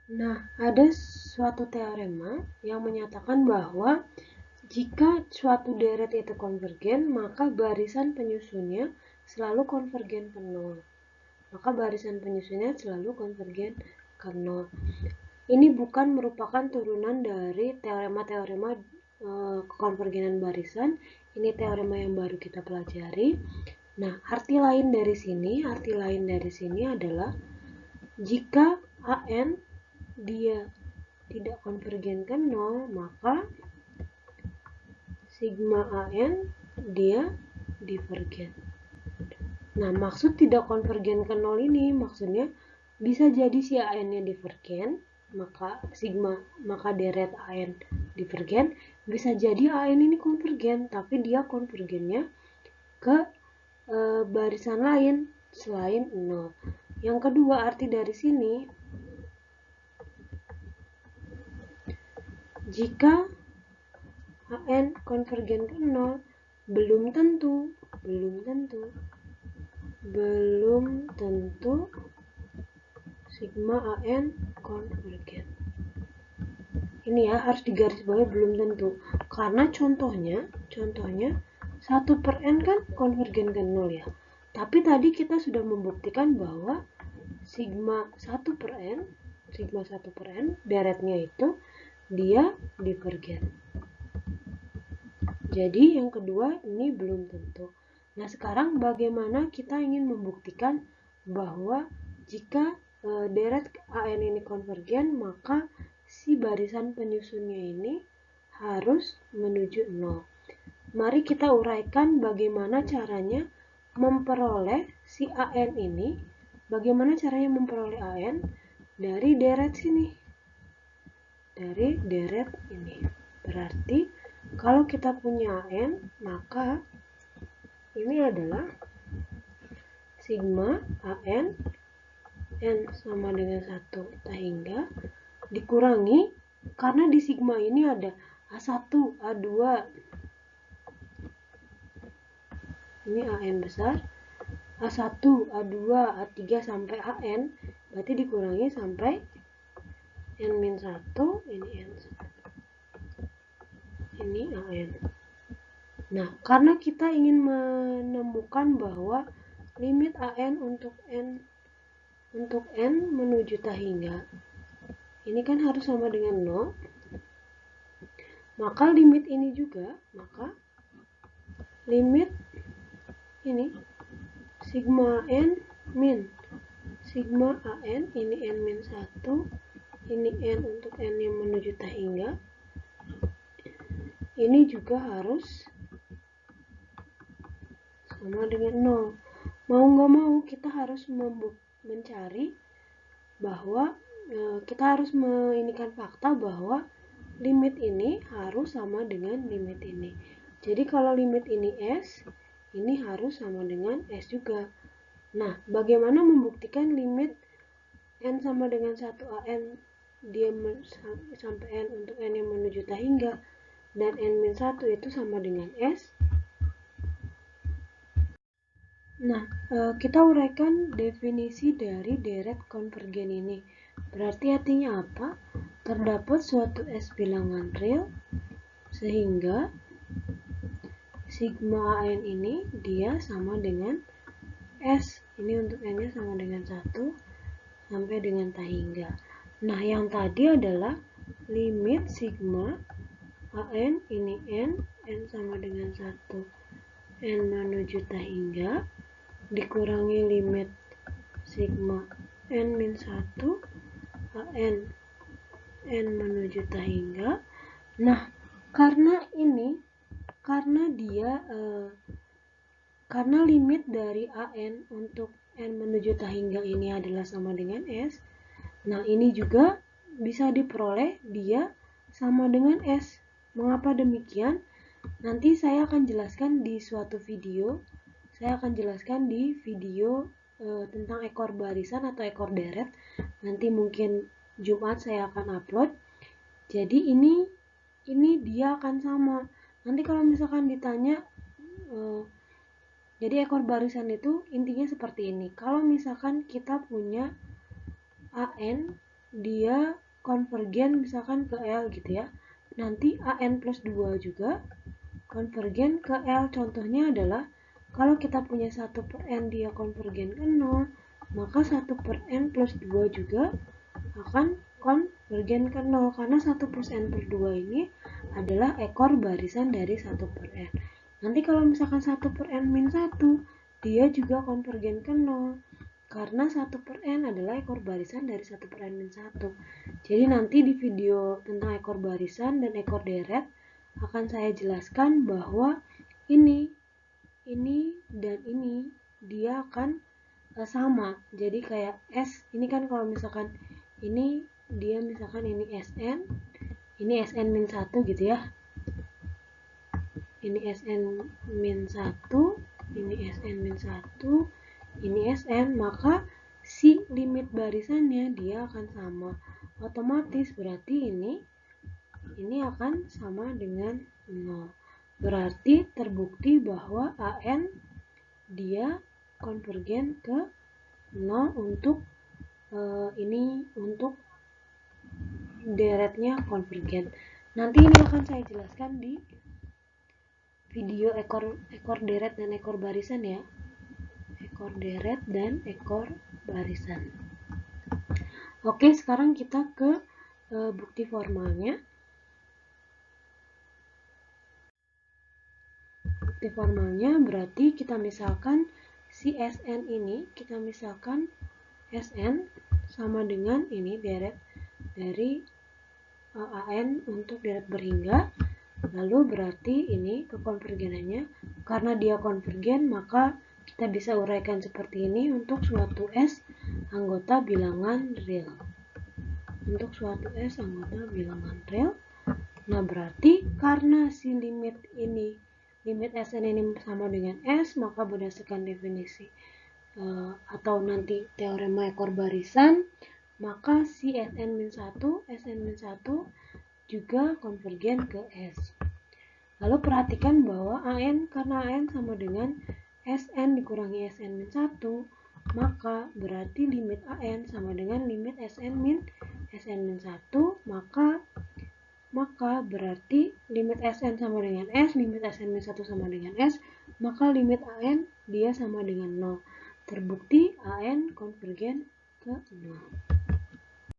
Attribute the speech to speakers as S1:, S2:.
S1: Nah, ada suatu teorema yang menyatakan bahwa jika suatu deret itu konvergen, maka barisan penyusunnya selalu konvergen ke nol. Maka barisan penyusunnya selalu konvergen ke nol. Ini bukan merupakan turunan dari teorema-teorema konvergenan barisan. Ini teorema yang baru kita pelajari. Nah, arti lain dari sini adalah jika AN dia tidak konvergen ke nol, maka sigma AN dia divergen. Nah, maksud tidak konvergen ke nol ini maksudnya bisa jadi si AN-nya divergen, maka deret AN divergen, bisa jadi AN ini konvergen, tapi dia konvergennya ke barisan lain selain 0. Yang kedua, arti dari sini, jika AN konvergen ke 0, belum tentu sigma AN konvergen. Ini ya harus digarisbawahi belum tentu. Karena contohnya 1/n kan konvergen ke 0 ya. Tapi tadi kita sudah membuktikan bahwa sigma 1/n deretnya itu dia divergen. Jadi yang kedua ini belum tentu. Nah, sekarang bagaimana kita ingin membuktikan bahwa jika deret AN ini konvergen, maka si barisan penyusunnya ini harus menuju 0. Mari kita uraikan bagaimana caranya memperoleh si AN ini. Bagaimana caranya memperoleh AN dari deret sini. Dari deret ini. Berarti kalau kita punya AN, maka ini adalah sigma AN N sama dengan 1 hingga dikurangi, karena di sigma ini ada A1, A2, ini AN besar, A1, A2, A3 sampai AN, berarti dikurangi sampai N-1, ini N1. Ini AN. Nah, karena kita ingin menemukan bahwa limit AN untuk N menuju hingga ini kan harus sama dengan 0, maka limit ini juga, limit ini sigma N min sigma AN, ini N min 1, ini N untuk N yang menuju hingga, ini juga harus sama dengan 0. Mau nggak mau kita harus mencari bahwa kita harus menginikan fakta bahwa limit ini harus sama dengan limit ini. Jadi kalau limit ini S, ini harus sama dengan S juga. Nah, bagaimana membuktikan limit N sama dengan 1 AN dia sampai N untuk N yang menuju hingga dan N-1 itu sama dengan S? Nah, kita uraikan definisi dari deret konvergen ini. Berarti artinya apa? Terdapat suatu S bilangan real sehingga sigma AN ini dia sama dengan S. Ini untuk N-nya sama dengan 1 sampai dengan hingga. Nah, yang tadi adalah limit sigma AN ini N sama dengan 1, N menuju hingga dikurangi limit sigma N-1 AN N menuju hingga. Nah, karena limit dari AN untuk N menuju hingga ini adalah sama dengan S. Nah, ini juga bisa diperoleh dia sama dengan S. Mengapa demikian? Nanti saya akan jelaskan di suatu video. Saya akan jelaskan di video tentang ekor barisan atau ekor deret. Nanti mungkin Jumat saya akan upload. Jadi ini dia akan sama. Nanti kalau misalkan ditanya, jadi ekor barisan itu intinya seperti ini. Kalau misalkan kita punya AN dia konvergen misalkan ke L gitu ya. Nanti AN plus 2 juga konvergen ke L. Contohnya adalah kalau kita punya 1 per N dia konvergen ke 0, maka 1 per N plus 2 juga akan konvergen ke 0 karena 1 plus N per 2 ini adalah ekor barisan dari 1 per N. Nanti kalau misalkan 1 per N min 1, dia juga konvergen ke 0 karena 1 per N adalah ekor barisan dari 1 per N min 1. Jadi nanti di video tentang ekor barisan dan ekor deret akan saya jelaskan bahwa ini dan ini dia akan sama. Jadi kayak S, ini kan kalau misalkan ini dia misalkan ini SN min 1 gitu ya. Ini SN min 1, ini SN min 1, ini SN, maka si limit barisannya dia akan sama. Otomatis berarti ini akan sama dengan 0. Berarti terbukti bahwa AN dia konvergen ke 0 untuk untuk deretnya konvergen. Nanti ini akan saya jelaskan di video ekor deret dan ekor barisan ya. Ekor deret dan ekor barisan. Oke, sekarang kita ke bukti formalnya. Bukti formalnya berarti kita misalkan si SN ini, kita misalkan SN sama dengan ini deret dari AN untuk deret berhingga. Lalu berarti ini kekonvergenannya, karena dia konvergen maka kita bisa uraikan seperti ini untuk suatu S anggota bilangan real. Untuk suatu S anggota bilangan real. Nah, berarti karena si limit Sn ini sama dengan S, maka berdasarkan definisi atau nanti teorema ekor barisan, maka si Sn-1 juga konvergen ke S. Lalu perhatikan bahwa AN, karena AN sama dengan Sn dikurangi Sn-1, maka berarti limit AN sama dengan limit Sn-1, maka berarti limit Sn sama dengan S, limit Sn-1 sama dengan S, maka limit AN dia sama dengan 0. Terbukti AN konvergen ke 0.